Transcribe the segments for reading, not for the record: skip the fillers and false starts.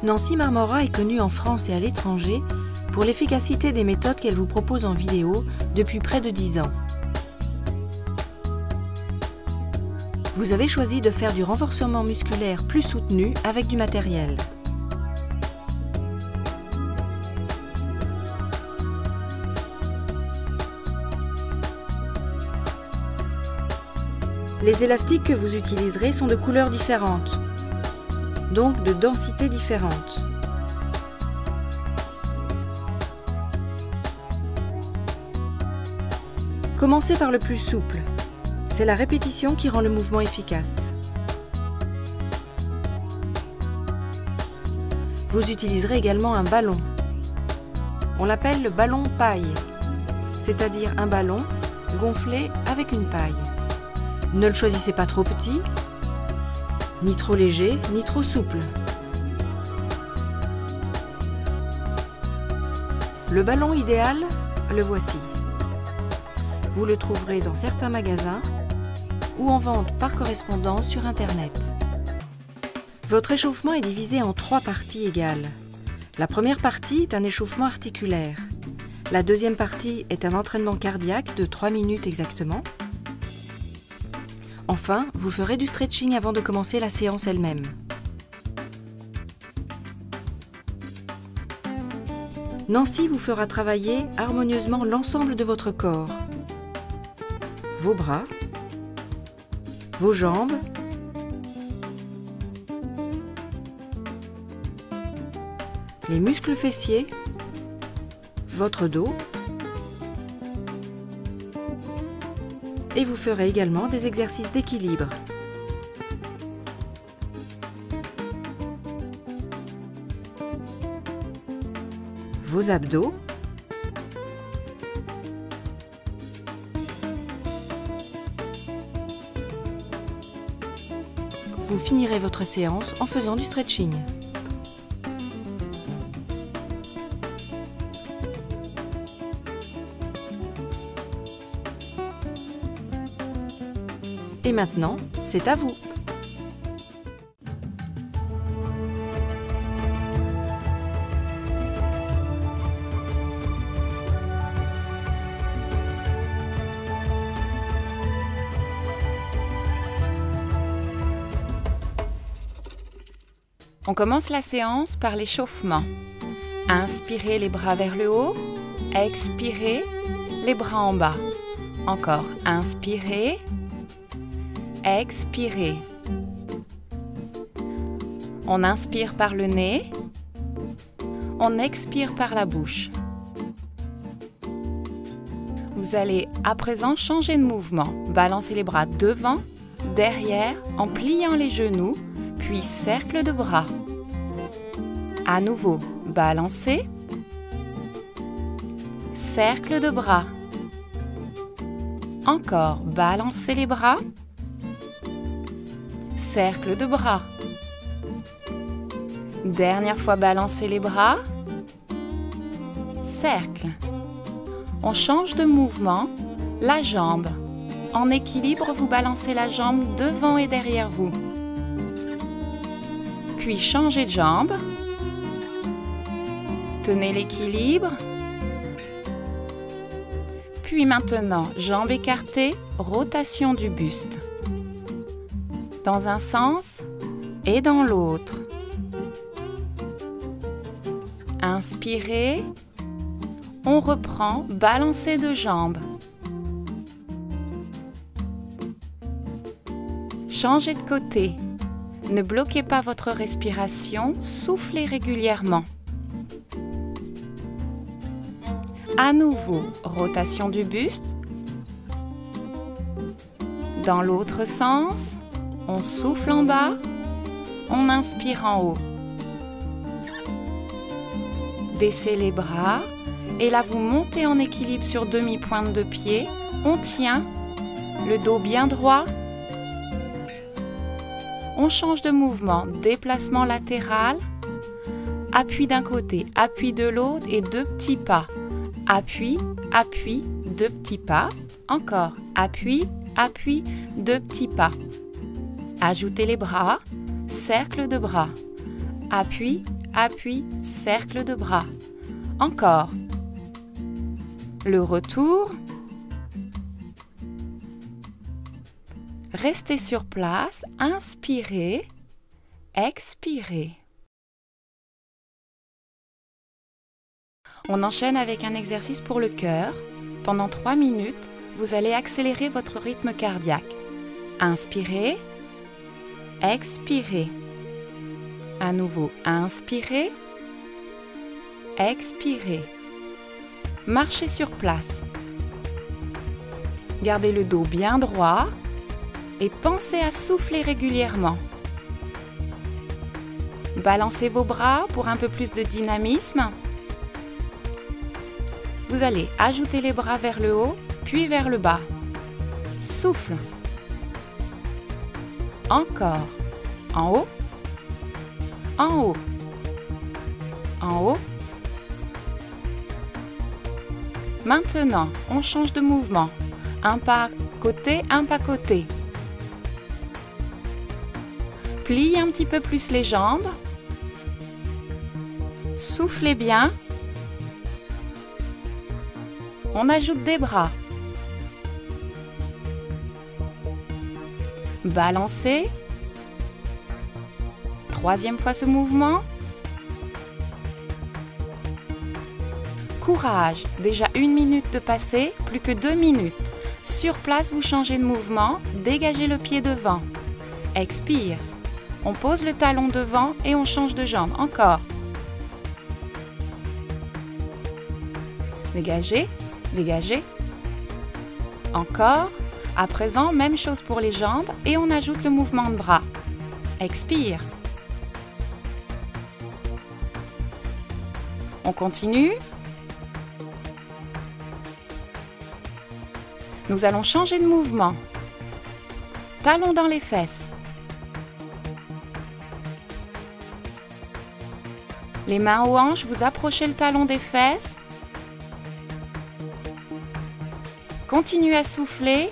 Nancy Marmora est connue en France et à l'étranger pour l'efficacité des méthodes qu'elle vous propose en vidéo depuis près de 10 ans. Vous avez choisi de faire du renforcement musculaire plus soutenu avec du matériel. Les élastiques que vous utiliserez sont de couleurs différentes, donc de densité différente. Commencez par le plus souple. C'est la répétition qui rend le mouvement efficace. Vous utiliserez également un ballon. On l'appelle le ballon paille, c'est-à-dire un ballon gonflé avec une paille. Ne le choisissez pas trop petit, ni trop léger, ni trop souple. Le ballon idéal, le voici. Vous le trouverez dans certains magasins ou en vente par correspondance sur Internet. Votre échauffement est divisé en 3 parties égales. La première partie est un échauffement articulaire. La deuxième partie est un entraînement cardiaque de 3 minutes exactement. Enfin, vous ferez du stretching avant de commencer la séance elle-même. Nancy vous fera travailler harmonieusement l'ensemble de votre corps. Vos bras, vos jambes, les muscles fessiers, votre dos, et vous ferez également des exercices d'équilibre. Vos abdos, vous finirez votre séance en faisant du stretching. Et maintenant, c'est à vous. On commence la séance par l'échauffement. Inspirez les bras vers le haut, expirez les bras en bas. Encore, inspirez, expirez. On inspire par le nez, on expire par la bouche. Vous allez à présent changer de mouvement. Balancez les bras devant, derrière, en pliant les genoux, puis cercle de bras. À nouveau, balancez, cercle de bras. Encore, balancez les bras, cercle de bras. Dernière fois, balancez les bras, cercle. On change de mouvement, la jambe. En équilibre, vous balancez la jambe devant et derrière vous. Puis changez de jambe. Tenez l'équilibre. Puis maintenant, jambes écartées, rotation du buste. Dans un sens et dans l'autre. Inspirez. On reprend, balancez de jambes. Changez de côté. Ne bloquez pas votre respiration, soufflez régulièrement. À nouveau, rotation du buste. Dans l'autre sens, on souffle en bas, on inspire en haut. Baissez les bras et là vous montez en équilibre sur demi-pointe de pied. On tient, le dos bien droit. On change de mouvement, déplacement latéral, appui d'un côté, appui de l'autre et 2 petits pas. Appui, appui, 2 petits pas. Encore, appui, appui, 2 petits pas. Ajoutez les bras, cercle de bras. Appui, appui, cercle de bras. Encore. Le retour. Restez sur place, inspirez, expirez. On enchaîne avec un exercice pour le cœur. Pendant 3 minutes, vous allez accélérer votre rythme cardiaque. Inspirez, expirez. À nouveau, inspirez, expirez. Marchez sur place. Gardez le dos bien droit et pensez à souffler régulièrement. Balancez vos bras pour un peu plus de dynamisme. Vous allez ajouter les bras vers le haut, puis vers le bas. Souffle. Encore. En haut. En haut. En haut. Maintenant, on change de mouvement. Un pas côté, un pas côté. Pliez un petit peu plus les jambes. Soufflez bien. On ajoute des bras. Balancez. 3e fois ce mouvement. Courage, déjà 1 minute de passé, plus que 2 minutes. Sur place, vous changez de mouvement, dégagez le pied devant. Expire. On pose le talon devant et on change de jambe. Encore. Dégagez, dégagez. Encore. À présent, même chose pour les jambes et on ajoute le mouvement de bras. Expire. On continue. Nous allons changer de mouvement. Talon dans les fesses. Les mains aux hanches, vous approchez le talon des fesses. Continuez à souffler.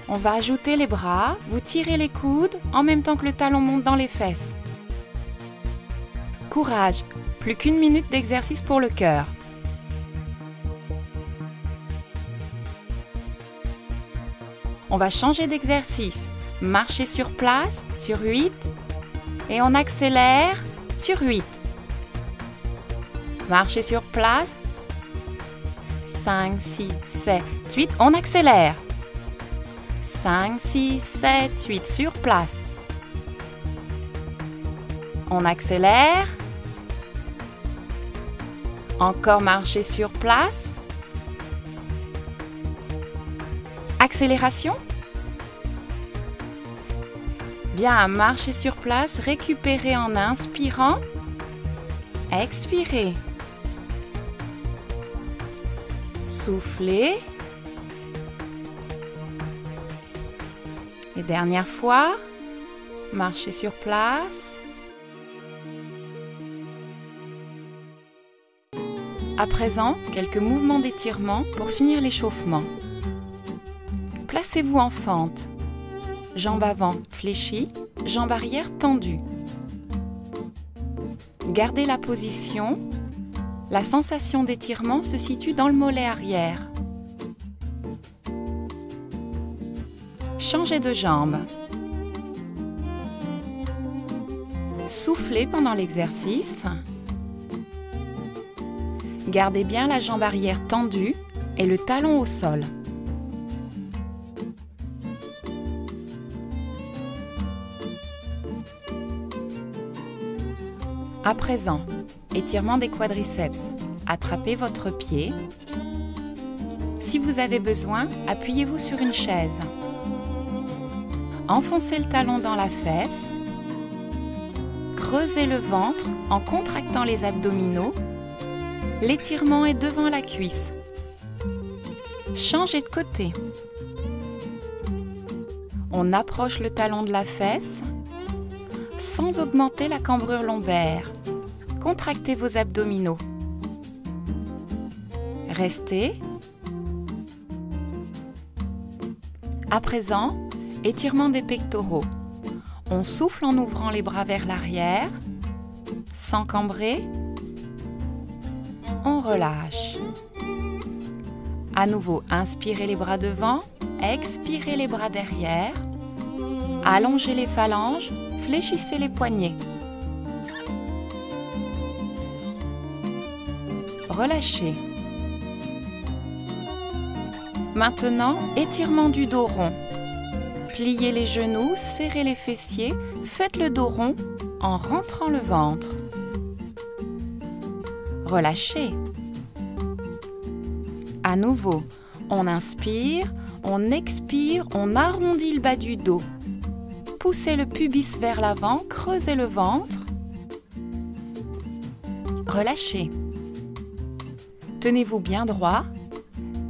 On va ajouter les bras, vous tirez les coudes en même temps que le talon monte dans les fesses. Courage, plus qu'1 minute d'exercice pour le cœur. On va changer d'exercice. Marcher sur place sur 8 et on accélère sur 8. Marcher sur place. 5, 6, 7, 8. On accélère. 5, 6, 7, 8 sur place. On accélère. Encore marcher sur place. Accélération. Bien, marcher sur place, récupérer en inspirant. Expirez. Soufflez. Et dernière fois, marchez sur place. À présent, quelques mouvements d'étirement pour finir l'échauffement. Placez-vous en fente. Jambes avant fléchies, jambes arrière tendues. Gardez la position. La sensation d'étirement se situe dans le mollet arrière. Changez de jambe. Soufflez pendant l'exercice. Gardez bien la jambe arrière tendue et le talon au sol. À présent, étirement des quadriceps. Attrapez votre pied. Si vous avez besoin, appuyez-vous sur une chaise. Enfoncez le talon dans la fesse. Creusez le ventre en contractant les abdominaux. L'étirement est devant la cuisse. Changez de côté. On approche le talon de la fesse sans augmenter la cambrure lombaire. Contractez vos abdominaux. Restez. À présent, étirement des pectoraux. On souffle en ouvrant les bras vers l'arrière, sans cambrer. On relâche. À nouveau, inspirez les bras devant, expirez les bras derrière. Allongez les phalanges, fléchissez les poignets. Relâchez. Maintenant, étirement du dos rond. Pliez les genoux, serrez les fessiers, faites le dos rond en rentrant le ventre. Relâchez. À nouveau, on inspire, on expire, on arrondit le bas du dos. Poussez le pubis vers l'avant, creusez le ventre. Relâchez. Tenez-vous bien droit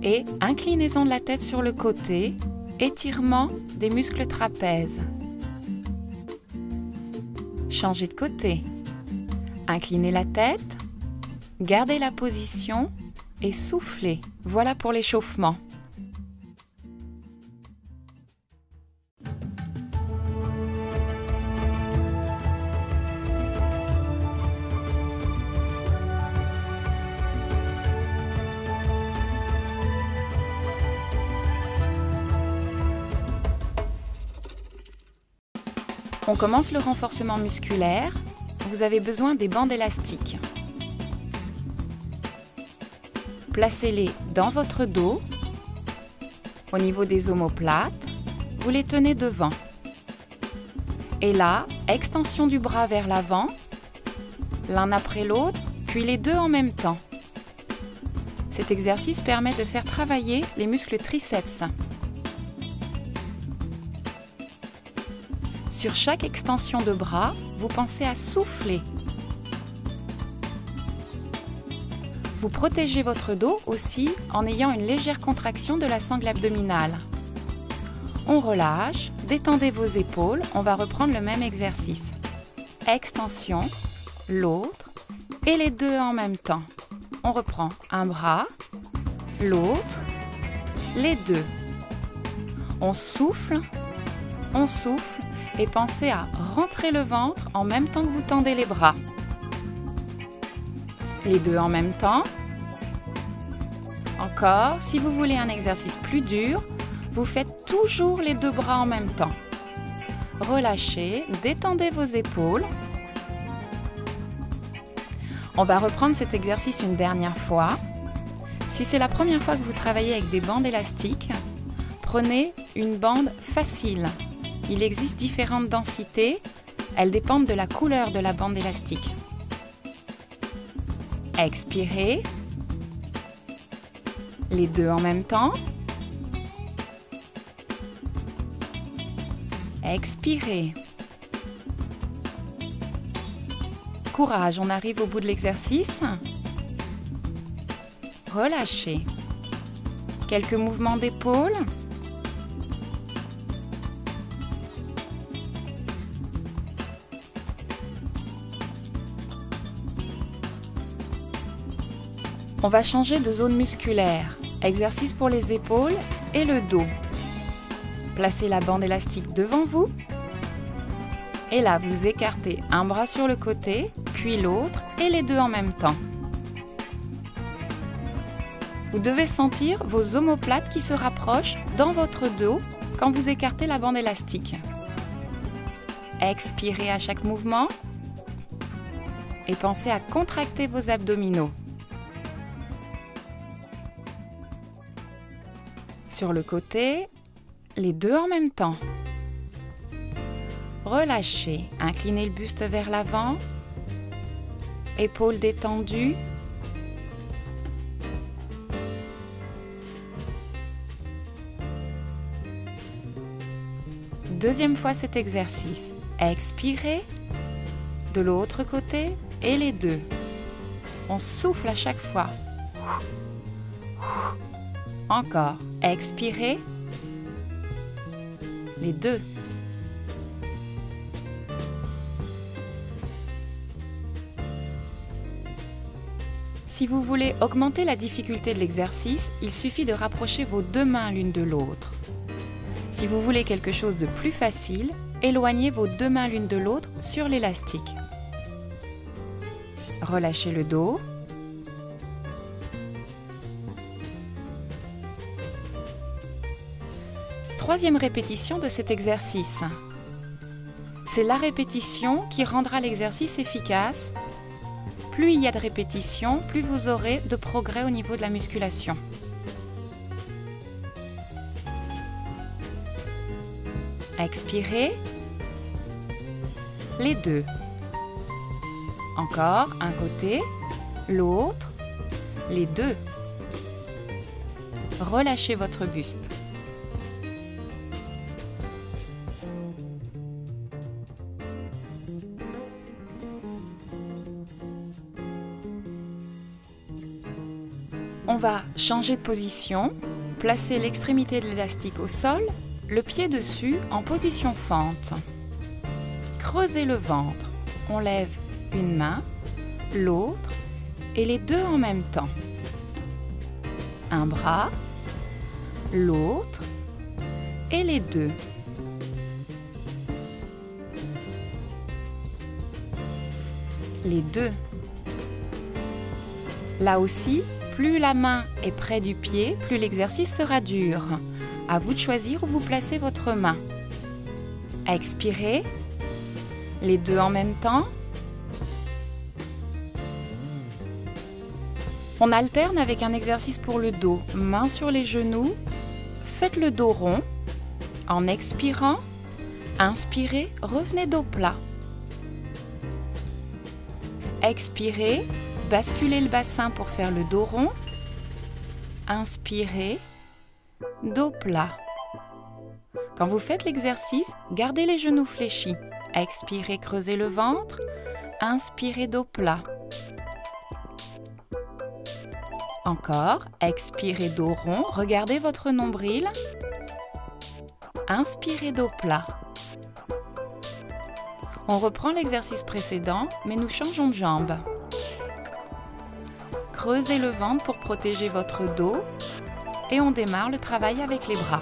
et inclinaison de la tête sur le côté, étirement des muscles trapèzes. Changez de côté. Inclinez la tête, gardez la position et soufflez. Voilà pour l'échauffement. On commence le renforcement musculaire. Vous avez besoin des bandes élastiques. Placez-les dans votre dos, au niveau des omoplates. Vous les tenez devant. Et là, extension du bras vers l'avant, l'un après l'autre, puis les deux en même temps. Cet exercice permet de faire travailler les muscles triceps. Sur chaque extension de bras, vous pensez à souffler. Vous protégez votre dos aussi en ayant une légère contraction de la sangle abdominale. On relâche, détendez vos épaules, on va reprendre le même exercice. Extension, l'autre et les deux en même temps. On reprend un bras, l'autre, les deux. On souffle et pensez à rentrer le ventre en même temps que vous tendez les bras. Les deux en même temps. Encore, si vous voulez un exercice plus dur, vous faites toujours les deux bras en même temps. Relâchez, détendez vos épaules. On va reprendre cet exercice une dernière fois. Si c'est la première fois que vous travaillez avec des bandes élastiques, prenez une bande facile. Il existe différentes densités, elles dépendent de la couleur de la bande élastique. Expirez, les deux en même temps. Expirez. Courage, on arrive au bout de l'exercice. Relâchez. Quelques mouvements d'épaule. On va changer de zone musculaire. Exercice pour les épaules et le dos. Placez la bande élastique devant vous. Et là, vous écartez un bras sur le côté, puis l'autre et les deux en même temps. Vous devez sentir vos omoplates qui se rapprochent dans votre dos quand vous écartez la bande élastique. Expirez à chaque mouvement et pensez à contracter vos abdominaux. Sur le côté, les deux en même temps. Relâchez, inclinez le buste vers l'avant, épaules détendues. Deuxième fois cet exercice. Expirez, de l'autre côté et les deux. On souffle à chaque fois. Encore. Expirez. Les deux. Si vous voulez augmenter la difficulté de l'exercice, il suffit de rapprocher vos deux mains l'une de l'autre. Si vous voulez quelque chose de plus facile, Éloignez vos deux mains l'une de l'autre sur l'élastique. Relâchez le dos. Troisième répétition de cet exercice. C'est la répétition qui rendra l'exercice efficace. Plus il y a de répétitions, plus vous aurez de progrès au niveau de la musculation. Expirez. Les deux. Encore un côté, l'autre, les deux. Relâchez votre buste. On va changer de position, placer l'extrémité de l'élastique au sol, le pied dessus en position fente. Creusez le ventre. On lève une main, l'autre et les deux en même temps. Un bras, l'autre et les deux. Les deux. Là aussi, plus la main est près du pied, plus l'exercice sera dur. À vous de choisir où vous placez votre main. Expirez. Les deux en même temps. On alterne avec un exercice pour le dos. Main sur les genoux. Faites le dos rond. En expirant, inspirez, revenez dos plat. Expirez. Basculez le bassin pour faire le dos rond. Inspirez, dos plat. Quand vous faites l'exercice, gardez les genoux fléchis. Expirez, creusez le ventre. Inspirez, dos plat. Encore, expirez, dos rond. Regardez votre nombril. Inspirez, dos plat. On reprend l'exercice précédent, mais nous changeons de jambe. Creusez le ventre pour protéger votre dos et on démarre le travail avec les bras.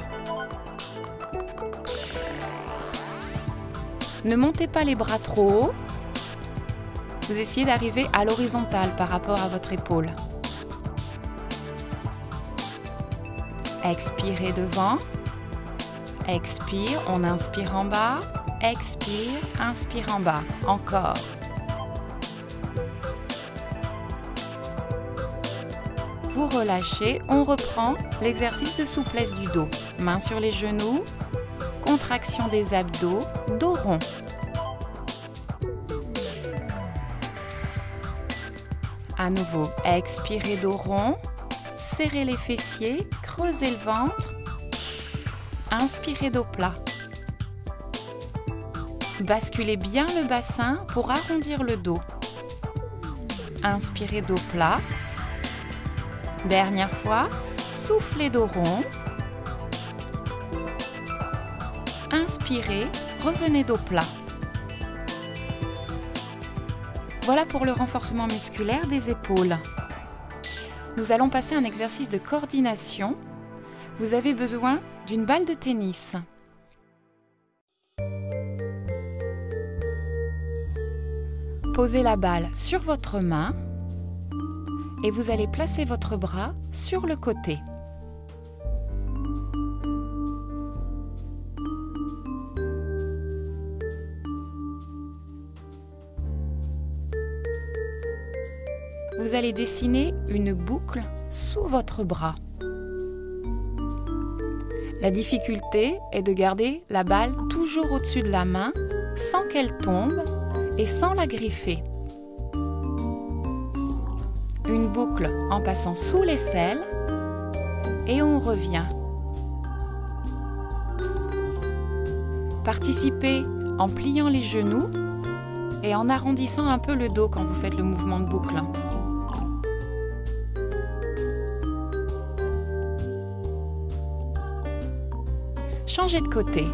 Ne montez pas les bras trop haut. Vous essayez d'arriver à l'horizontale par rapport à votre épaule. Expirez devant. Expire, on inspire en bas. Expire, inspire en bas. Encore. Vous relâchez, on reprend l'exercice de souplesse du dos. Mains sur les genoux, contraction des abdos, dos rond. À nouveau, expirez dos rond, serrez les fessiers, creusez le ventre, inspirez dos plat. Basculez bien le bassin pour arrondir le dos. Inspirez dos plat. Dernière fois, soufflez dos rond. Inspirez, revenez dos plat. Voilà pour le renforcement musculaire des épaules. Nous allons passer à un exercice de coordination. Vous avez besoin d'une balle de tennis. Posez la balle sur votre main. Et vous allez placer votre bras sur le côté. Vous allez dessiner une boucle sous votre bras. La difficulté est de garder la balle toujours au-dessus de la main sans qu'elle tombe et sans la griffer. Une boucle en passant sous l'aisselle et on revient. Participez en pliant les genoux et en arrondissant un peu le dos quand vous faites le mouvement de boucle. Changez de côté.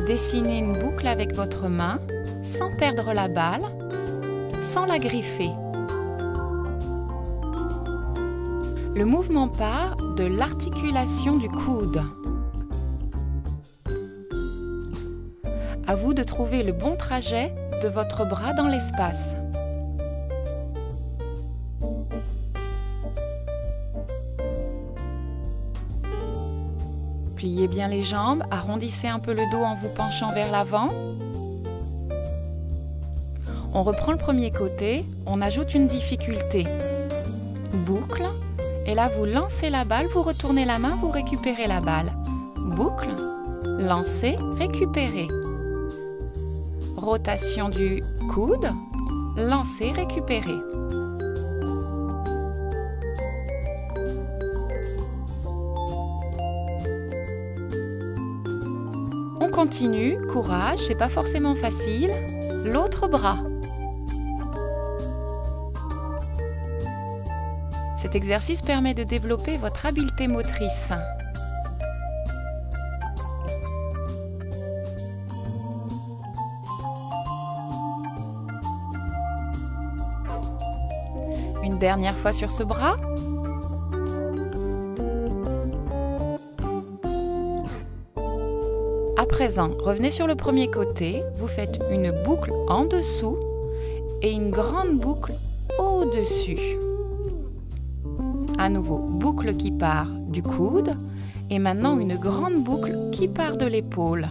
Dessinez une boucle avec votre main sans perdre la balle, sans la griffer. Le mouvement part de l'articulation du coude. À vous de trouver le bon trajet de votre bras dans l'espace. Pliez bien les jambes, arrondissez un peu le dos en vous penchant vers l'avant. On reprend le premier côté, on ajoute une difficulté. Boucle, et là vous lancez la balle, vous retournez la main, vous récupérez la balle. Boucle, lancez, récupérez. Rotation du coude, lancez, récupérez. On continue, courage, c'est pas forcément facile. L'autre bras. Cet exercice permet de développer votre habileté motrice. Une dernière fois sur ce bras. À présent, revenez sur le premier côté, vous faites une boucle en dessous et une grande boucle au-dessus. À nouveau, boucle qui part du coude et maintenant une grande boucle qui part de l'épaule.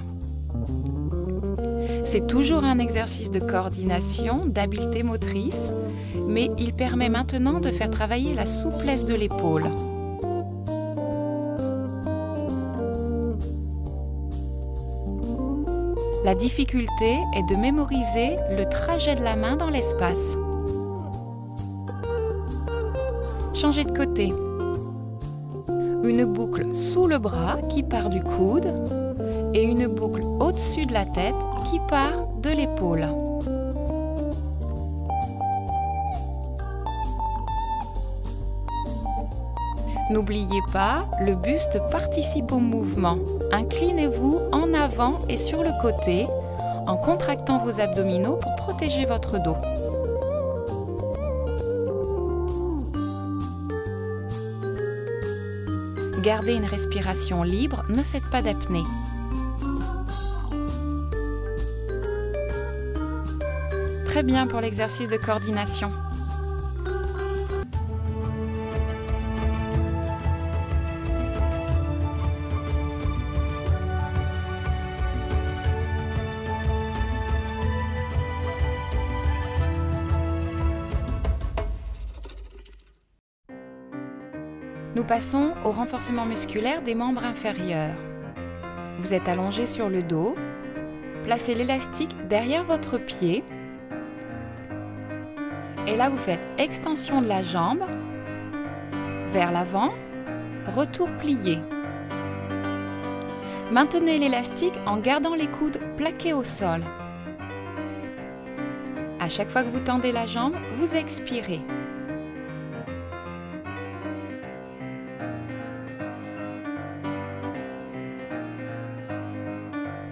C'est toujours un exercice de coordination, d'habileté motrice, mais il permet maintenant de faire travailler la souplesse de l'épaule. La difficulté est de mémoriser le trajet de la main dans l'espace. Changez de côté. Une boucle sous le bras qui part du coude et une boucle au-dessus de la tête qui part de l'épaule. N'oubliez pas, le buste participe au mouvement. Inclinez-vous en avant et sur le côté en contractant vos abdominaux pour protéger votre dos. Gardez une respiration libre, ne faites pas d'apnée. Très bien pour l'exercice de coordination. Nous passons au renforcement musculaire des membres inférieurs. Vous êtes allongé sur le dos, placez l'élastique derrière votre pied et là vous faites extension de la jambe vers l'avant, retour plié. Maintenez l'élastique en gardant les coudes plaqués au sol. À chaque fois que vous tendez la jambe, vous expirez.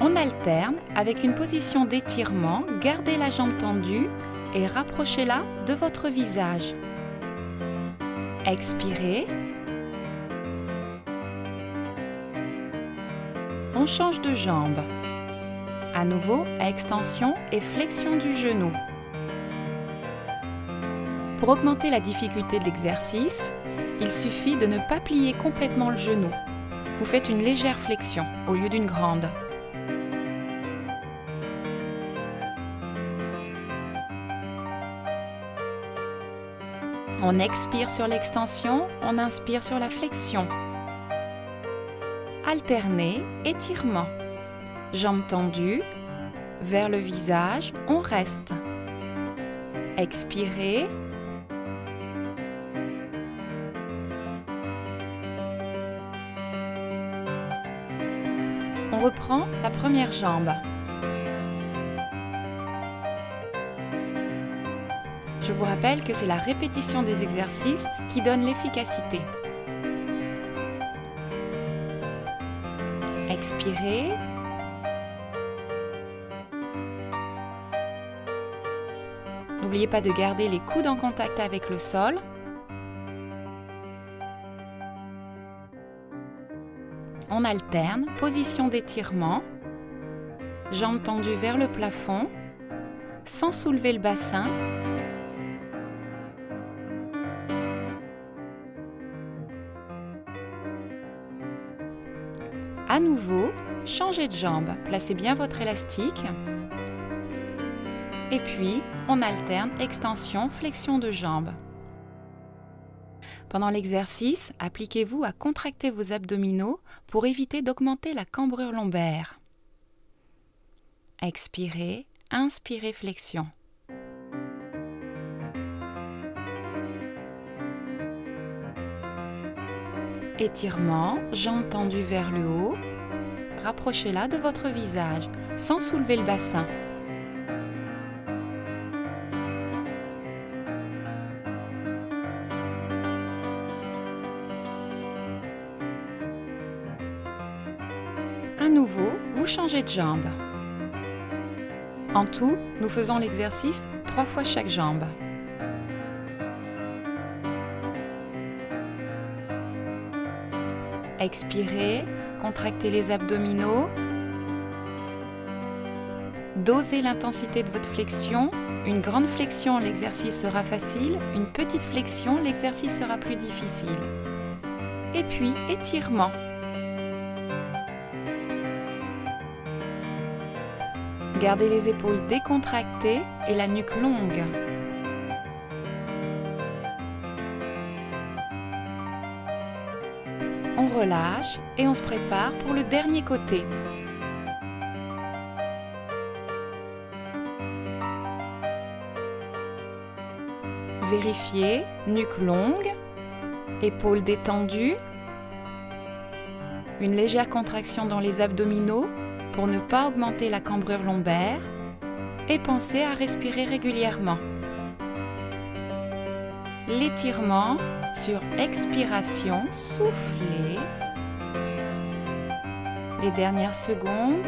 On alterne avec une position d'étirement, gardez la jambe tendue et rapprochez-la de votre visage. Expirez. On change de jambe. À nouveau, extension et flexion du genou. Pour augmenter la difficulté de l'exercice, il suffit de ne pas plier complètement le genou. Vous faites une légère flexion au lieu d'une grande. On expire sur l'extension, on inspire sur la flexion. Alternez, étirement. Jambes tendues, vers le visage, on reste. Expirez. On reprend la première jambe. Je vous rappelle que c'est la répétition des exercices qui donne l'efficacité. Expirez. N'oubliez pas de garder les coudes en contact avec le sol. On alterne, position d'étirement, jambes tendues vers le plafond, sans soulever le bassin. À nouveau, changez de jambe, placez bien votre élastique. Et puis, on alterne extension, flexion de jambes. Pendant l'exercice, appliquez-vous à contracter vos abdominaux pour éviter d'augmenter la cambrure lombaire. Expirez, inspirez, flexion. Étirement, jambes tendues vers le haut. Rapprochez-la de votre visage, sans soulever le bassin. À nouveau, vous changez de jambe. En tout, nous faisons l'exercice 3 fois chaque jambe. Expirez, contractez les abdominaux. Dosez l'intensité de votre flexion. Une grande flexion, l'exercice sera facile. Une petite flexion, l'exercice sera plus difficile. Et puis, étirement. Gardez les épaules décontractées et la nuque longue. On relâche et on se prépare pour le dernier côté. Vérifiez, nuque longue, épaules détendues, une légère contraction dans les abdominaux pour ne pas augmenter la cambrure lombaire et pensez à respirer régulièrement. L'étirement sur expiration, soufflez. Les dernières secondes.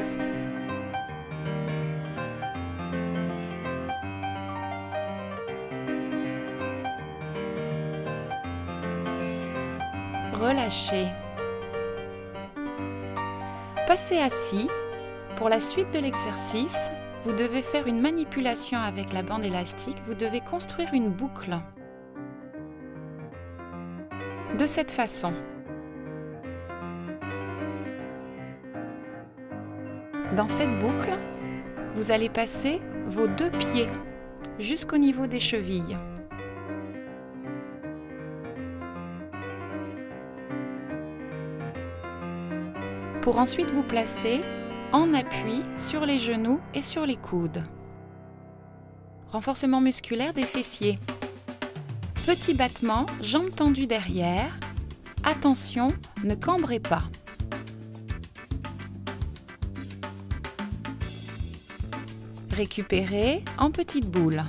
Relâchez. Passez assis. Pour la suite de l'exercice, vous devez faire une manipulation avec la bande élastique. Vous devez construire une boucle. De cette façon. Dans cette boucle, vous allez passer vos 2 pieds jusqu'au niveau des chevilles. Pour ensuite vous placer en appui sur les genoux et sur les coudes. Renforcement musculaire des fessiers. Petit battement, jambes tendues derrière. Attention, ne cambrez pas. Récupérez en petites boules.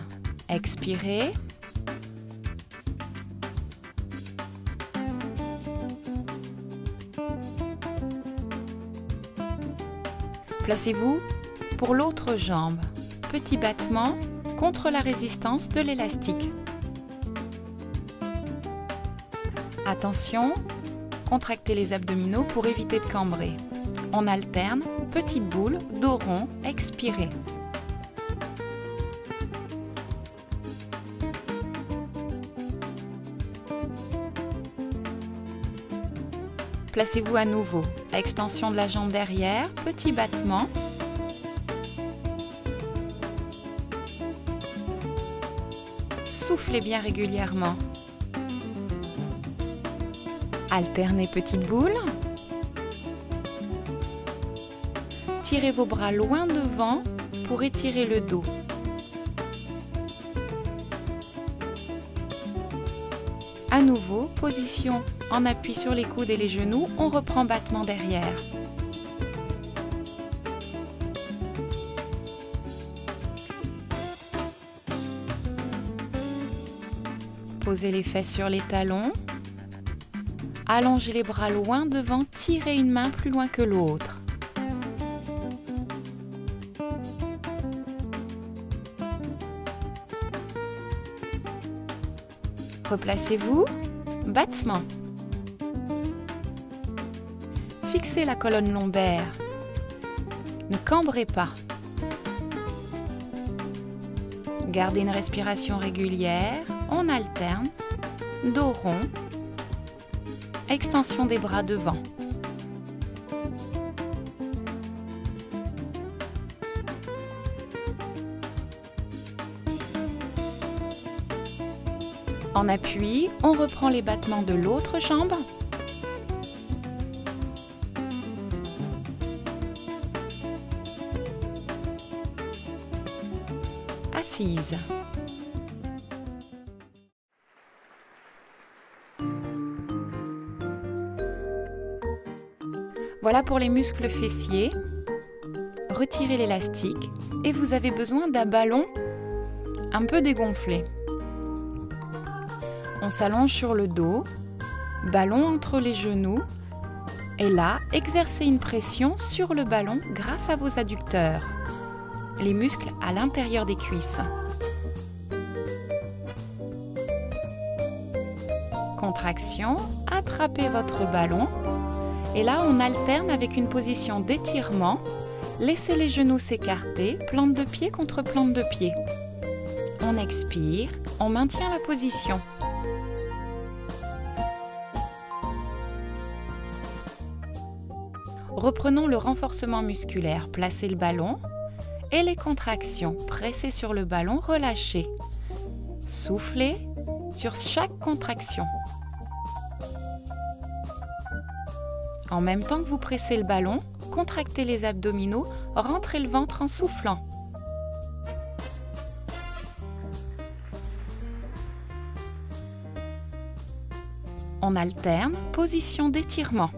Expirez. Placez-vous pour l'autre jambe. Petit battement contre la résistance de l'élastique. Attention, contractez les abdominaux pour éviter de cambrer. On alterne, petite boule, dos rond, expirez. Placez-vous à nouveau. Extension de la jambe derrière, petit battement. Soufflez bien régulièrement. Alternez petite boule. Tirez vos bras loin devant pour étirer le dos. À nouveau, position en appui sur les coudes et les genoux, on reprend battement derrière. Posez les fesses sur les talons. Allongez les bras loin devant, tirez une main plus loin que l'autre. Replacez-vous, battement. Fixez la colonne lombaire. Ne cambrez pas. Gardez une respiration régulière, on alterne, dos rond, extension des bras devant. En appui, on reprend les battements de l'autre jambe. Assise. Voilà pour les muscles fessiers. Retirez l'élastique et vous avez besoin d'un ballon un peu dégonflé. On s'allonge sur le dos, ballon entre les genoux et là, exercez une pression sur le ballon grâce à vos adducteurs, les muscles à l'intérieur des cuisses. Contraction, attrapez votre ballon et là on alterne avec une position d'étirement. Laissez les genoux s'écarter, plante de pied contre plante de pied. On expire, on maintient la position. Reprenons le renforcement musculaire, placez le ballon et les contractions, pressez sur le ballon, relâchez. Soufflez sur chaque contraction. En même temps que vous pressez le ballon, contractez les abdominaux, rentrez le ventre en soufflant. On alterne, position d'étirement.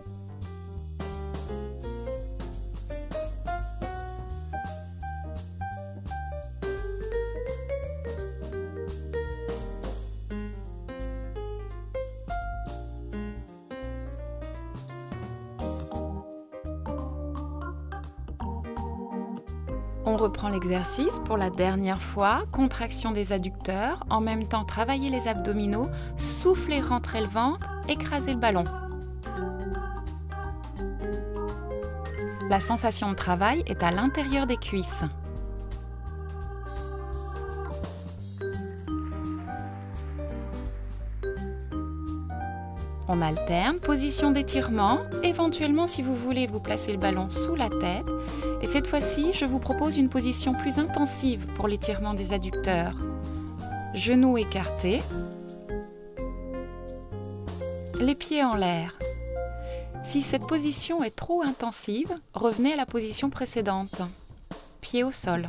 On reprend l'exercice pour la dernière fois, contraction des adducteurs, en même temps travaillez les abdominaux, soufflez, rentrez le ventre, écrasez le ballon. La sensation de travail est à l'intérieur des cuisses. On alterne, position d'étirement, éventuellement si vous voulez vous placez le ballon sous la tête. Et cette fois-ci, je vous propose une position plus intensive pour l'étirement des adducteurs. Genoux écartés, les pieds en l'air. Si cette position est trop intensive, revenez à la position précédente. Pieds au sol.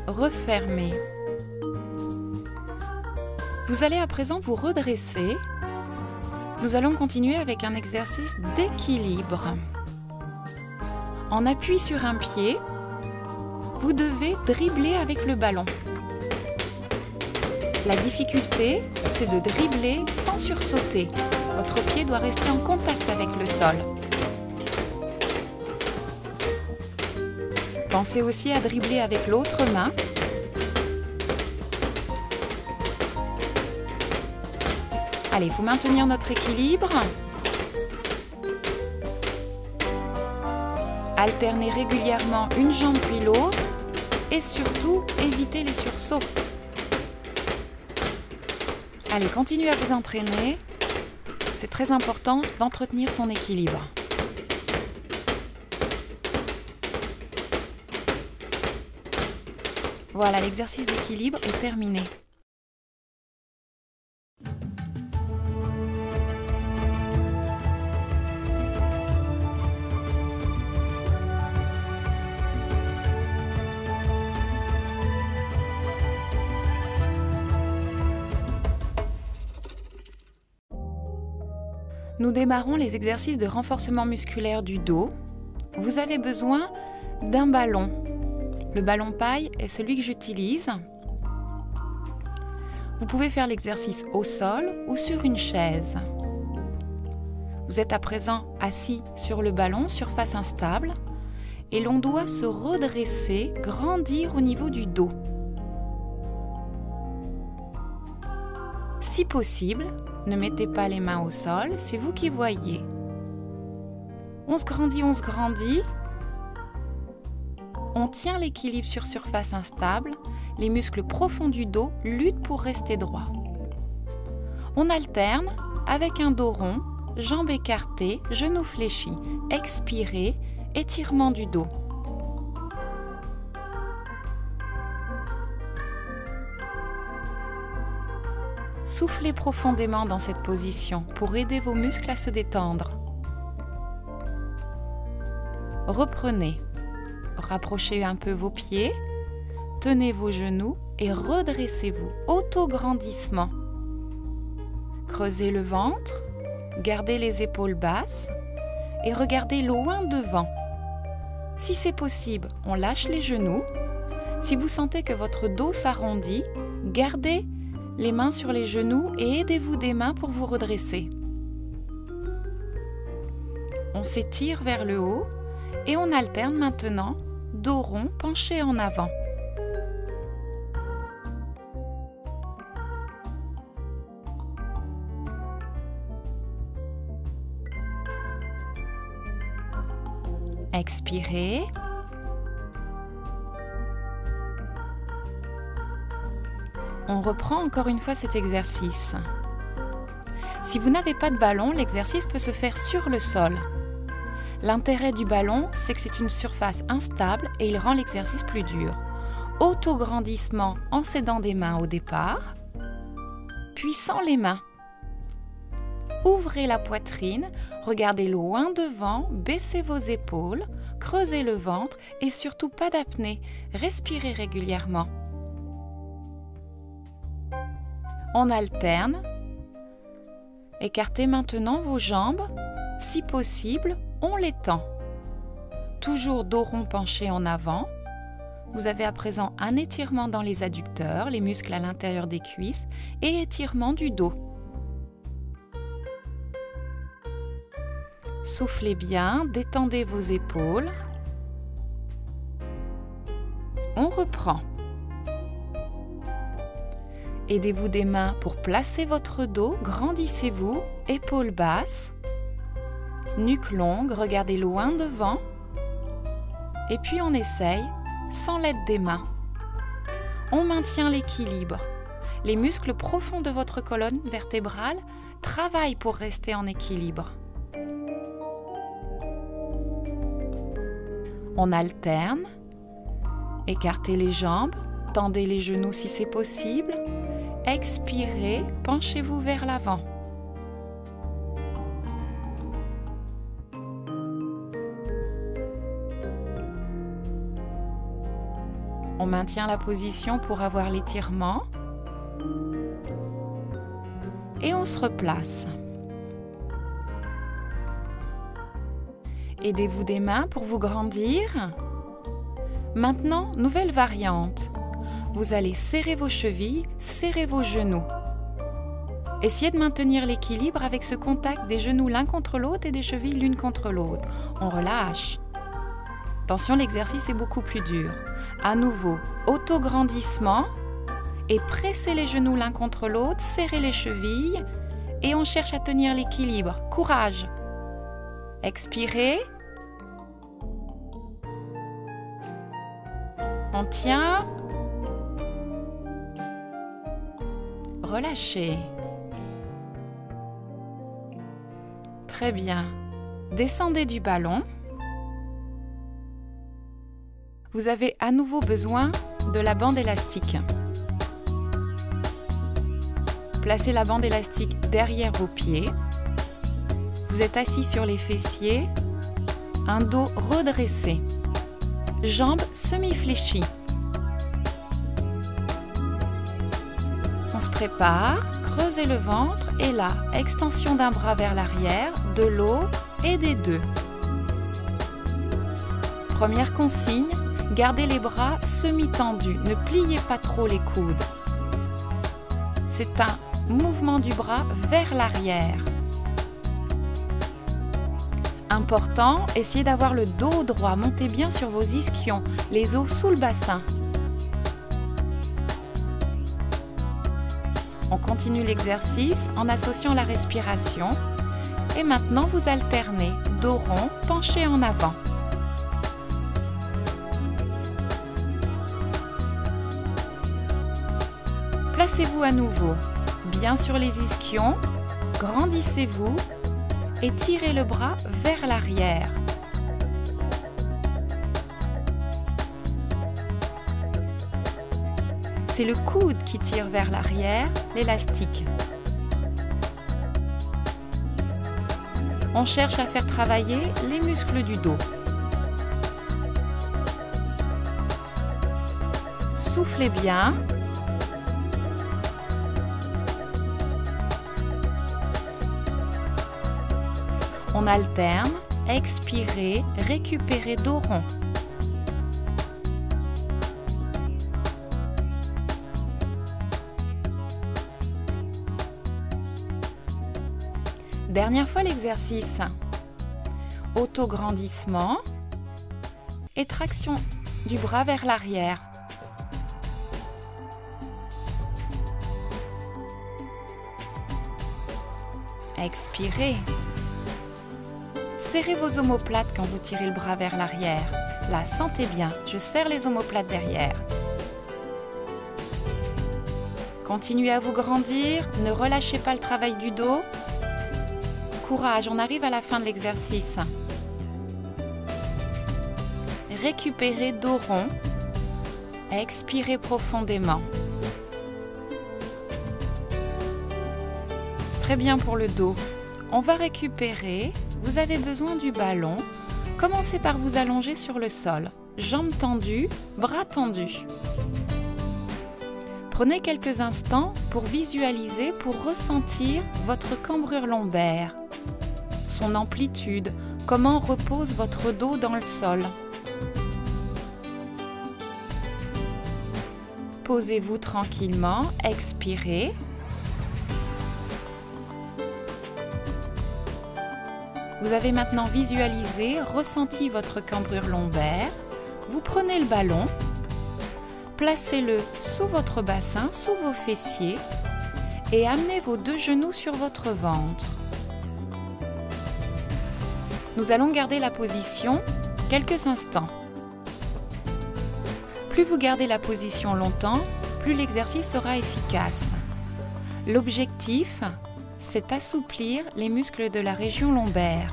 Refermez. Vous allez à présent vous redresser. Nous allons continuer avec un exercice d'équilibre. En appui sur un pied, vous devez dribbler avec le ballon. La difficulté, c'est de dribbler sans sursauter. Votre pied doit rester en contact avec le sol. Pensez aussi à dribbler avec l'autre main. Allez, il faut maintenir notre équilibre. Alternez régulièrement une jambe puis l'autre et surtout, évitez les sursauts. Allez, continuez à vous entraîner. C'est très important d'entretenir son équilibre. Voilà, l'exercice d'équilibre est terminé. Nous démarrons les exercices de renforcement musculaire du dos. Vous avez besoin d'un ballon. Le ballon paille est celui que j'utilise. Vous pouvez faire l'exercice au sol ou sur une chaise. Vous êtes à présent assis sur le ballon, surface instable, et l'on doit se redresser, grandir au niveau du dos. Si possible, ne mettez pas les mains au sol, c'est vous qui voyez. On se grandit, on se grandit. On tient l'équilibre sur surface instable. Les muscles profonds du dos luttent pour rester droit. On alterne avec un dos rond, jambes écartées, genoux fléchis. Expirez, étirement du dos. Soufflez profondément dans cette position pour aider vos muscles à se détendre. Reprenez. Rapprochez un peu vos pieds. Tenez vos genoux et redressez-vous. Autograndissement. Creusez le ventre. Gardez les épaules basses et regardez loin devant. Si c'est possible, on lâche les genoux. Si vous sentez que votre dos s'arrondit, gardez les mains sur les genoux et aidez-vous des mains pour vous redresser. On s'étire vers le haut et on alterne maintenant dos rond penché en avant. Expirez. On reprend encore une fois cet exercice. Si vous n'avez pas de ballon, l'exercice peut se faire sur le sol. L'intérêt du ballon, c'est que c'est une surface instable et il rend l'exercice plus dur. Autograndissement en s'aidant des mains au départ, puis sans les mains. Ouvrez la poitrine, regardez loin devant, baissez vos épaules, creusez le ventre et surtout pas d'apnée. Respirez régulièrement. On alterne. Écartez maintenant vos jambes. Si possible, on les tend. Toujours dos rond penché en avant. Vous avez à présent un étirement dans les adducteurs, les muscles à l'intérieur des cuisses et étirement du dos. Soufflez bien, détendez vos épaules. On reprend. Aidez-vous des mains pour placer votre dos, grandissez-vous, épaules basses, nuque longue, regardez loin devant. Et puis on essaye sans l'aide des mains. On maintient l'équilibre. Les muscles profonds de votre colonne vertébrale travaillent pour rester en équilibre. On alterne. Écartez les jambes, tendez les genoux si c'est possible. Expirez, penchez-vous vers l'avant. On maintient la position pour avoir l'étirement. Et on se replace. Aidez-vous des mains pour vous grandir. Maintenant, nouvelle variante. Vous allez serrer vos chevilles, serrer vos genoux. Essayez de maintenir l'équilibre avec ce contact des genoux l'un contre l'autre et des chevilles l'une contre l'autre. On relâche. Attention, l'exercice est beaucoup plus dur. À nouveau, autograndissement et pressez les genoux l'un contre l'autre, serrez les chevilles et on cherche à tenir l'équilibre. Courage. Expirez. On tient. Relâchez. Très bien. Descendez du ballon. Vous avez à nouveau besoin de la bande élastique. Placez la bande élastique derrière vos pieds. Vous êtes assis sur les fessiers, un dos redressé, jambes semi-fléchies. On se prépare, creusez le ventre et là, extension d'un bras vers l'arrière, de l'autre et des deux. Première consigne, gardez les bras semi-tendus, ne pliez pas trop les coudes. C'est un mouvement du bras vers l'arrière. Important, essayez d'avoir le dos droit, montez bien sur vos ischions, les os sous le bassin. On continue l'exercice en associant la respiration. Et maintenant, vous alternez dos rond, penché en avant. Placez-vous à nouveau bien sur les ischions, grandissez-vous et tirez le bras vers l'arrière. C'est le coude qui tire vers l'arrière, l'élastique. On cherche à faire travailler les muscles du dos. Soufflez bien. On alterne, expirez, récupérez dos rond. Dernière fois l'exercice. Auto-grandissement et traction du bras vers l'arrière. Expirez. Serrez vos omoplates quand vous tirez le bras vers l'arrière. Là, sentez bien, je serre les omoplates derrière. Continuez à vous grandir, ne relâchez pas le travail du dos. Courage, on arrive à la fin de l'exercice. Récupérez dos rond. Expirez profondément. Très bien pour le dos. On va récupérer. Vous avez besoin du ballon. Commencez par vous allonger sur le sol. Jambes tendues, bras tendus. Prenez quelques instants pour visualiser, pour ressentir votre cambrure lombaire, son amplitude, comment repose votre dos dans le sol. Posez-vous tranquillement, expirez. Vous avez maintenant visualisé, ressenti votre cambrure lombaire. Vous prenez le ballon, placez-le sous votre bassin, sous vos fessiers et amenez vos deux genoux sur votre ventre. Nous allons garder la position quelques instants. Plus vous gardez la position longtemps, plus l'exercice sera efficace. L'objectif, c'est assouplir les muscles de la région lombaire.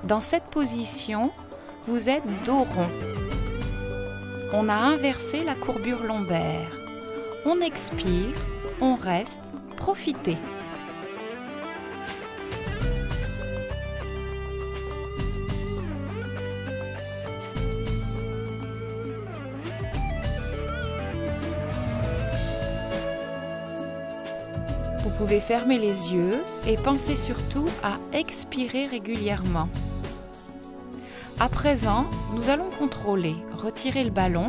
Dans cette position, vous êtes dos rond. On a inversé la courbure lombaire. On expire, on reste, profitez. Vous pouvez fermer les yeux et pensez surtout à expirer régulièrement. À présent, nous allons contrôler. Retirez le ballon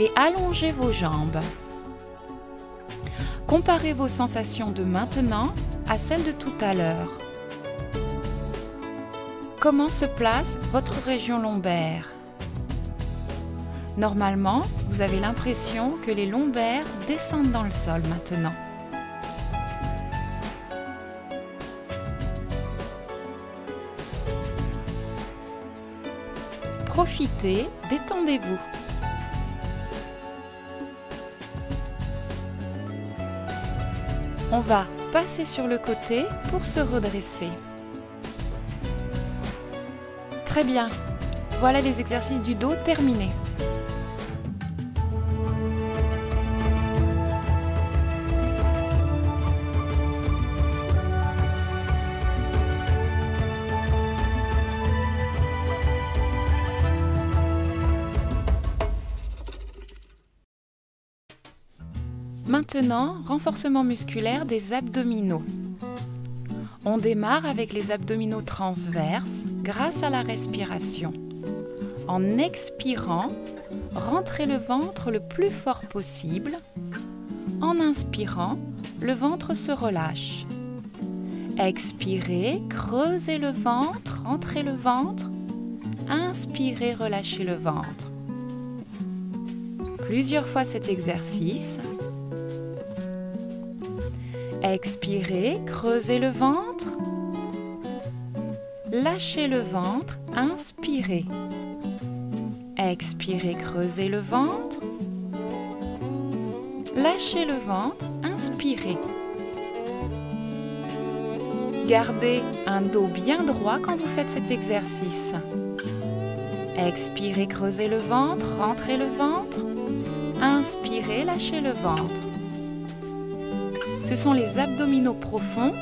et allongez vos jambes. Comparez vos sensations de maintenant à celles de tout à l'heure. Comment se place votre région lombaire? Normalement, vous avez l'impression que les lombaires descendent dans le sol maintenant. Profitez, détendez-vous. On va passer sur le côté pour se redresser. Très bien. Voilà les exercices du dos terminés. Maintenant, renforcement musculaire des abdominaux. On démarre avec les abdominaux transverses grâce à la respiration. En expirant, rentrez le ventre le plus fort possible. En inspirant, le ventre se relâche. Expirez, creusez le ventre, rentrez le ventre. Inspirez, relâchez le ventre. Plusieurs fois cet exercice. Expirez, creusez le ventre. Lâchez le ventre, inspirez. Expirez, creusez le ventre. Lâchez le ventre, inspirez. Gardez un dos bien droit quand vous faites cet exercice. Expirez, creusez le ventre, rentrez le ventre. Inspirez, lâchez le ventre. Ce sont les abdominaux profonds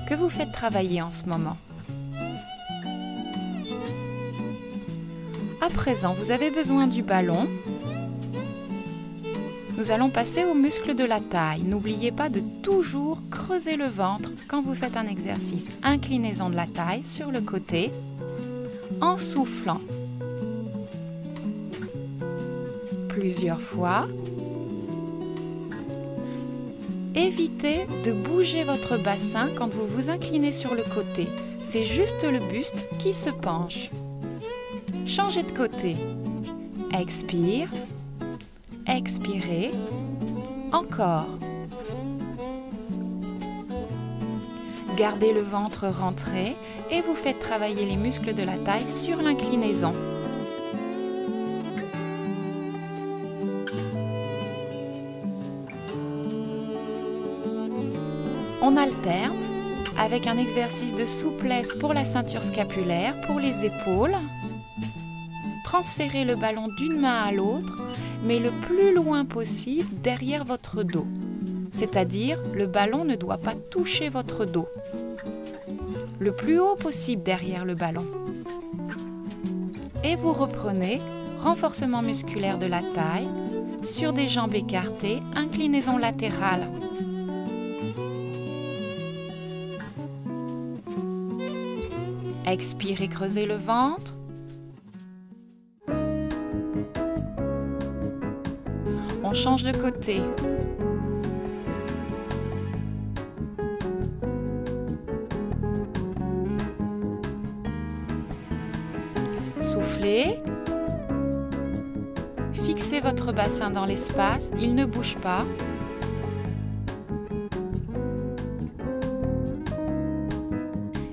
que vous faites travailler en ce moment. À présent, vous avez besoin du ballon. Nous allons passer aux muscles de la taille. N'oubliez pas de toujours creuser le ventre quand vous faites un exercice. Inclinaison de la taille sur le côté en soufflant. Plusieurs fois. Évitez de bouger votre bassin quand vous vous inclinez sur le côté. C'est juste le buste qui se penche. Changez de côté. Expire. Expirez. Encore. Gardez le ventre rentré et vous faites travailler les muscles de la taille sur l'inclinaison. On alterne avec un exercice de souplesse pour la ceinture scapulaire, pour les épaules. Transférez le ballon d'une main à l'autre, mais le plus loin possible derrière votre dos. C'est-à-dire, le ballon ne doit pas toucher votre dos. Le plus haut possible derrière le ballon. Et vous reprenez, renforcement musculaire de la taille, sur des jambes écartées, inclinaison latérale. Expirez, creusez le ventre. On change de côté. Soufflez. Fixez votre bassin dans l'espace, il ne bouge pas.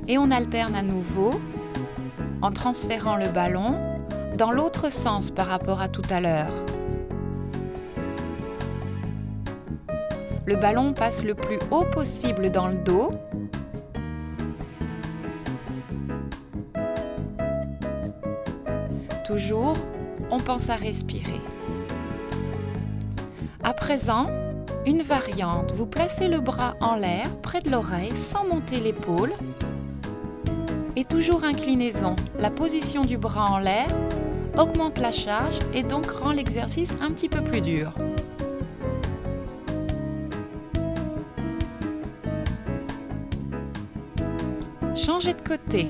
Et on alterne à nouveau en transférant le ballon dans l'autre sens par rapport à tout à l'heure. Le ballon passe le plus haut possible dans le dos. Toujours, on pense à respirer. À présent, une variante. Vous placez le bras en l'air, près de l'oreille, sans monter l'épaule. Et toujours inclinaison. La position du bras en l'air augmente la charge et donc rend l'exercice un petit peu plus dur. Changez de côté.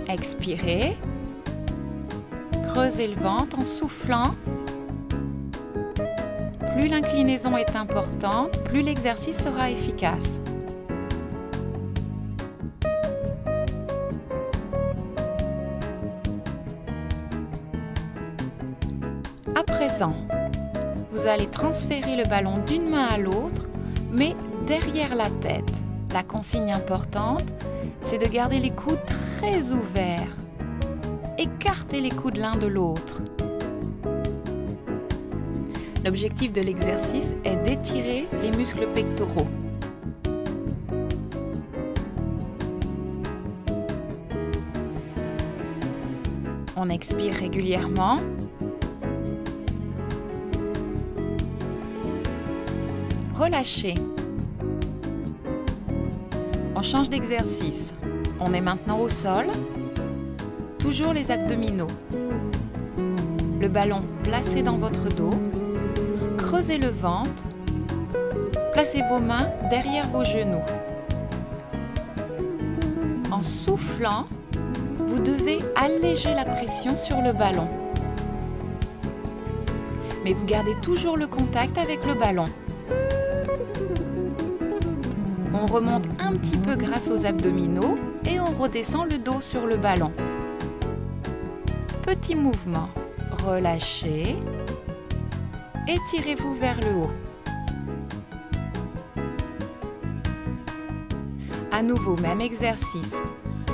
Expirez. Creusez le ventre en soufflant. Plus l'inclinaison est importante, plus l'exercice sera efficace. À présent, vous allez transférer le ballon d'une main à l'autre, mais derrière la tête. La consigne importante, c'est de garder les coudes très ouverts. Écartez les coudes l'un de l'autre. L'objectif de l'exercice est d'étirer les muscles pectoraux. On expire régulièrement. Relâchez. On change d'exercice. On est maintenant au sol. Toujours les abdominaux. Le ballon placé dans votre dos. Creusez le ventre. Placez vos mains derrière vos genoux. En soufflant, vous devez alléger la pression sur le ballon. Mais vous gardez toujours le contact avec le ballon. On remonte un petit peu grâce aux abdominaux et on redescend le dos sur le ballon. Petit mouvement. Relâchez. Étirez-vous vers le haut. À nouveau, même exercice.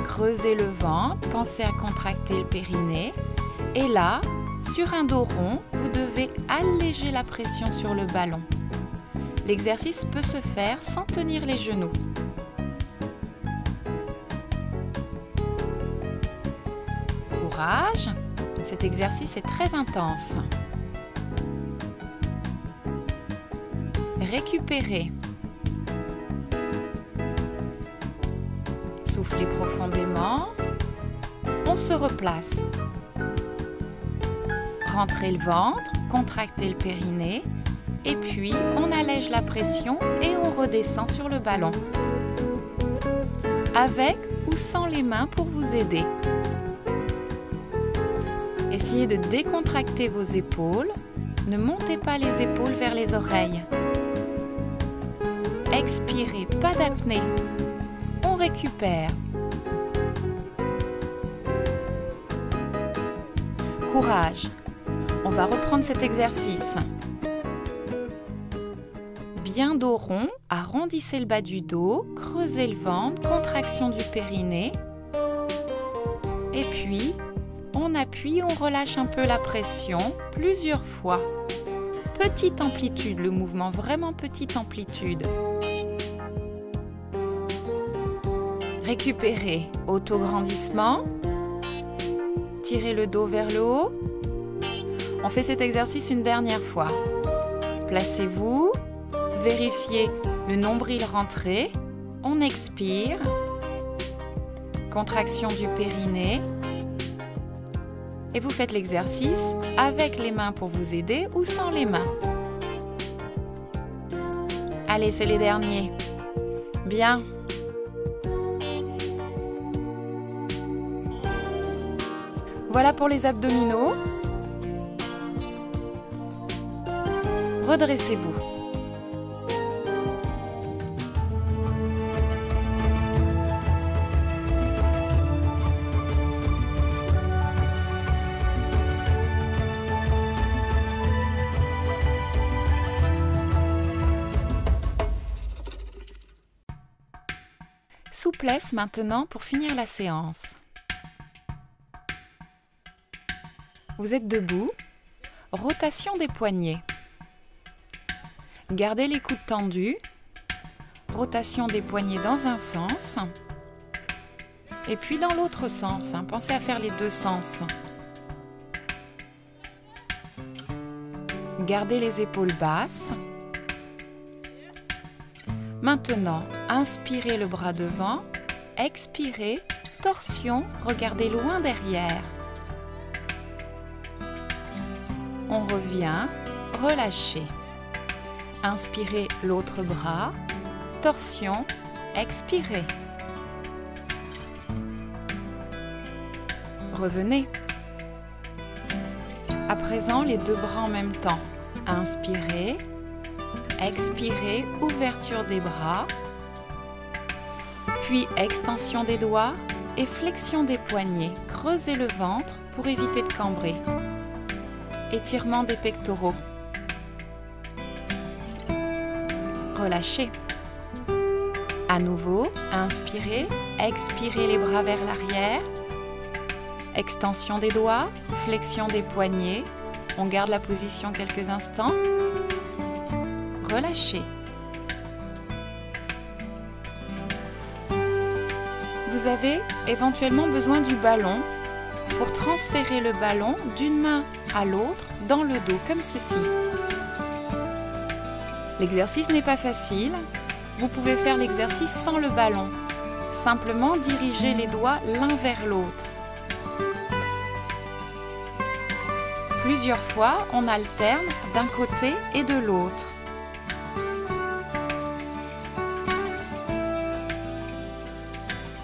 Creusez le ventre, pensez à contracter le périnée. Et là, sur un dos rond, vous devez alléger la pression sur le ballon. L'exercice peut se faire sans tenir les genoux. Courage, cet exercice est très intense. Récupérez. Soufflez profondément. On se replace. Rentrez le ventre, contractez le périnée. Et puis, on allège la pression et on redescend sur le ballon. Avec ou sans les mains pour vous aider. Essayez de décontracter vos épaules. Ne montez pas les épaules vers les oreilles. Expirez, pas d'apnée. On récupère. Courage. On va reprendre cet exercice. Bien dos rond, arrondissez le bas du dos, creusez le ventre, contraction du périnée. Et puis, on appuie, on relâche un peu la pression, plusieurs fois. Petite amplitude, le mouvement, vraiment petite amplitude. Récupérez, autograndissement. Tirez le dos vers le haut. On fait cet exercice une dernière fois. Placez-vous. Vérifiez le nombril rentré, on expire, contraction du périnée et vous faites l'exercice avec les mains pour vous aider ou sans les mains. Allez, c'est les derniers. Bien. Voilà pour les abdominaux. Redressez-vous. Souplesse maintenant pour finir la séance. Vous êtes debout, rotation des poignets. Gardez les coudes tendus, rotation des poignets dans un sens et puis dans l'autre sens. Pensez à faire les deux sens. Gardez les épaules basses. Maintenant, inspirez le bras devant, expirez, torsion, regardez loin derrière. On revient, relâchez. Inspirez l'autre bras, torsion, expirez. Revenez. À présent, les deux bras en même temps. Inspirez. Expirez, ouverture des bras, puis extension des doigts et flexion des poignets. Creusez le ventre pour éviter de cambrer. Étirement des pectoraux. Relâchez. À nouveau, inspirez, expirez les bras vers l'arrière. Extension des doigts, flexion des poignets. On garde la position quelques instants. Relâchez. Vous avez éventuellement besoin du ballon pour transférer le ballon d'une main à l'autre dans le dos, comme ceci. L'exercice n'est pas facile. Vous pouvez faire l'exercice sans le ballon. Simplement diriger les doigts l'un vers l'autre. Plusieurs fois, on alterne d'un côté et de l'autre.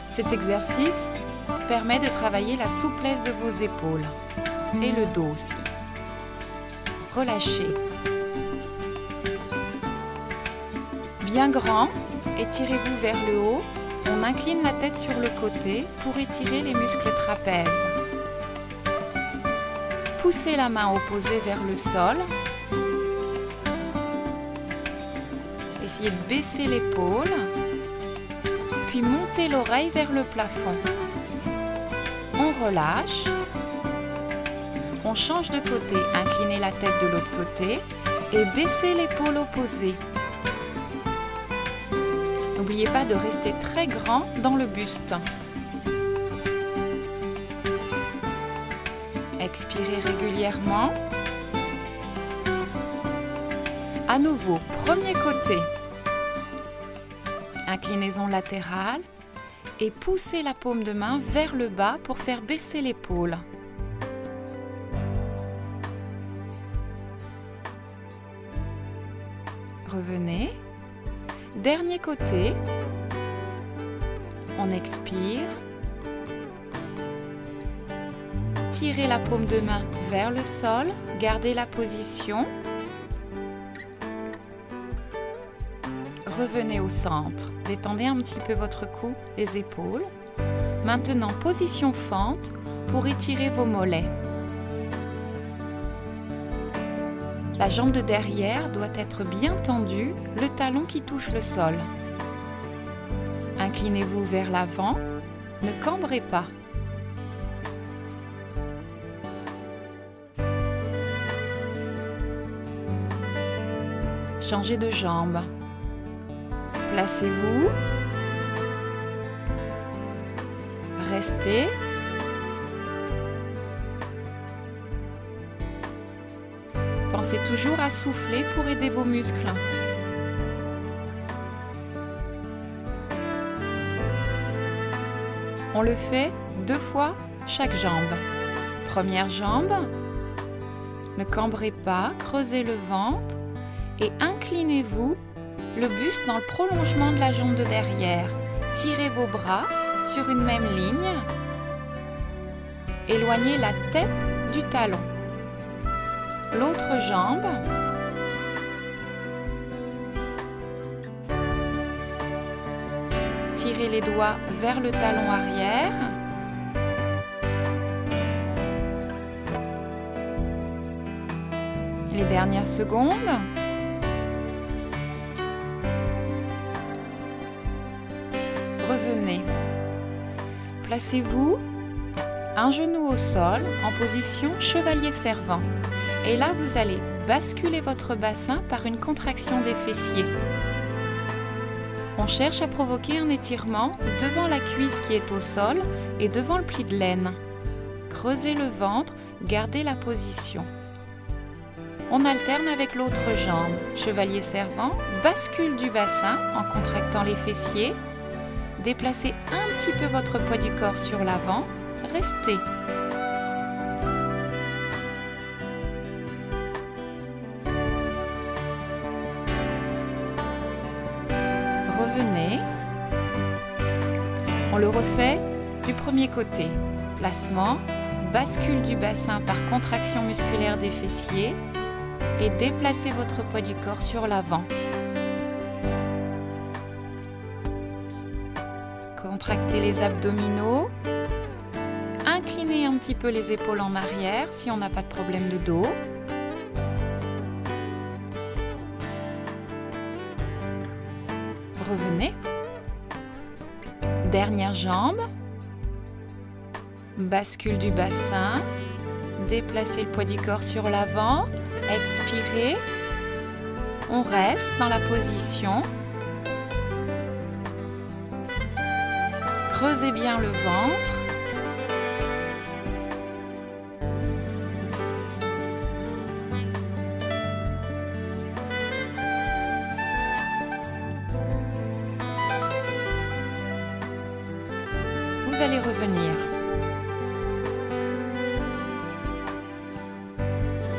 Cet exercice permet de travailler la souplesse de vos épaules et le dos aussi. Relâchez. Bien grand, étirez-vous vers le haut. On incline la tête sur le côté pour étirer les muscles trapèzes. Poussez la main opposée vers le sol. Essayez de baisser l'épaule. puis montez l'oreille vers le plafond. On relâche. On change de côté, inclinez la tête de l'autre côté et baissez l'épaule opposée. N'oubliez pas de rester très grand dans le buste. Expirez régulièrement. À nouveau, premier côté. Inclinaison latérale et poussez la paume de main vers le bas pour faire baisser l'épaule. Revenez. Dernier côté. On expire. Tirez la paume de main vers le sol. Gardez la position. Revenez au centre. Détendez un petit peu votre cou, les épaules. Maintenant, position fente pour étirer vos mollets. La jambe de derrière doit être bien tendue, le talon qui touche le sol. Inclinez-vous vers l'avant, ne cambrez pas. Changez de jambe. Placez-vous. Restez. Pensez toujours à souffler pour aider vos muscles. On le fait 2 fois chaque jambe. Première jambe. Ne cambrez pas, creusez le ventre et inclinez-vous le buste dans le prolongement de la jambe de derrière. Tirez vos bras sur une même ligne. Éloignez la tête du talon. L'autre jambe. Tirez les doigts vers le talon arrière. Les dernières secondes. Revenez. Placez-vous un genou au sol en position chevalier servant. Et là, vous allez basculer votre bassin par une contraction des fessiers. On cherche à provoquer un étirement devant la cuisse qui est au sol et devant le pli de l'aine. Creusez le ventre, gardez la position. On alterne avec l'autre jambe. Chevalier servant, bascule du bassin en contractant les fessiers. Déplacez un petit peu votre poids du corps sur l'avant. Restez. Revenez. On le refait du premier côté. Placement, bascule du bassin par contraction musculaire des fessiers et déplacez votre poids du corps sur l'avant. Contractez les abdominaux. Inclinez un petit peu les épaules en arrière si on n'a pas de problème de dos. Revenez. Dernière jambe. Bascule du bassin. Déplacez le poids du corps sur l'avant. Expirez. On reste dans la position. Creusez bien le ventre. Vous allez revenir.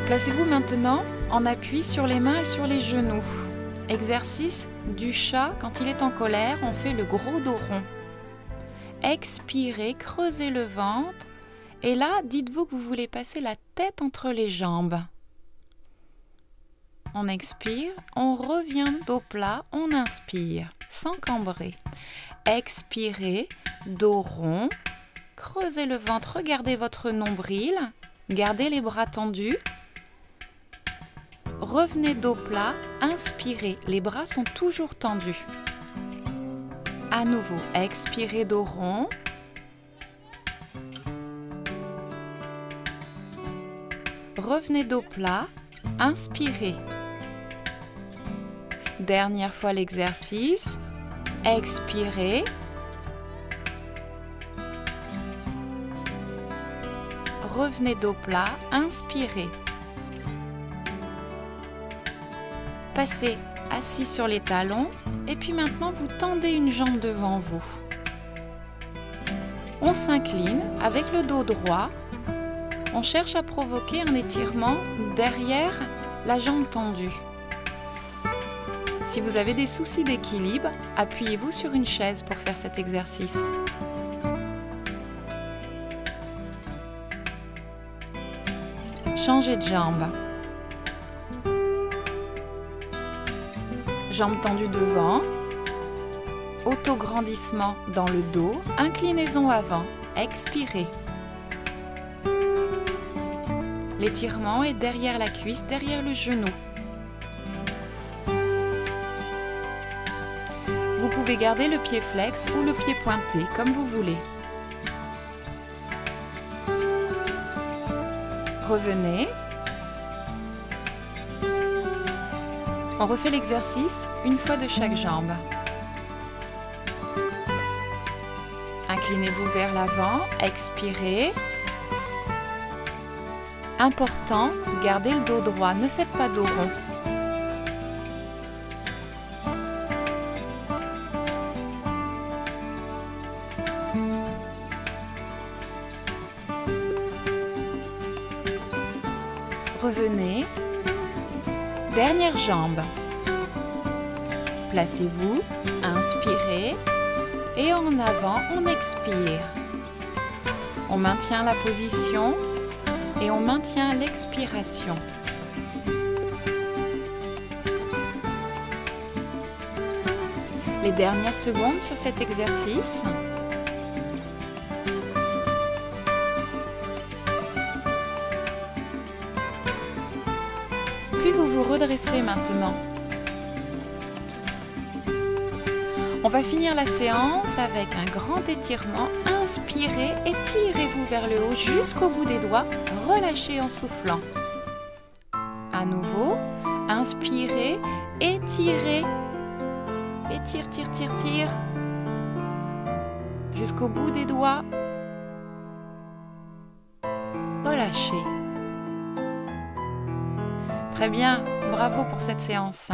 Placez-vous maintenant en appui sur les mains et sur les genoux. Exercice du chat quand il est en colère, on fait le gros dos rond. Expirez, creusez le ventre et là, dites-vous que vous voulez passer la tête entre les jambes. On expire, on revient dos plat, on inspire sans cambrer. Expirez, dos rond, creusez le ventre, regardez votre nombril, gardez les bras tendus. Revenez dos plat, inspirez, les bras sont toujours tendus. À nouveau, expirez dos rond. Revenez dos plat, inspirez. Dernière fois l'exercice, expirez. Revenez dos plat, inspirez. Passez assis sur les talons et puis maintenant vous tendez une jambe devant vous. On s'incline avec le dos droit. On cherche à provoquer un étirement derrière la jambe tendue. Si vous avez des soucis d'équilibre, appuyez-vous sur une chaise pour faire cet exercice. Changez de jambe. Jambes tendues devant. Auto-grandissement dans le dos. Inclinaison avant. Expirez. L'étirement est derrière la cuisse, derrière le genou. Vous pouvez garder le pied flex ou le pied pointé, comme vous voulez. Revenez. On refait l'exercice une fois de chaque jambe. Inclinez-vous vers l'avant, expirez. Important, gardez le dos droit, ne faites pas dos rond. Revenez. Dernière jambe. Placez-vous, inspirez et en avant, on expire. On maintient la position et on maintient l'expiration. Les dernières secondes sur cet exercice. Puis vous vous redressez maintenant. On va finir la séance avec un grand étirement. Inspirez, étirez-vous vers le haut jusqu'au bout des doigts. Relâchez en soufflant. À nouveau, inspirez, étirez. Étire, tire, tire, tire. Jusqu'au bout des doigts. Relâchez. Très bien, bravo pour cette séance.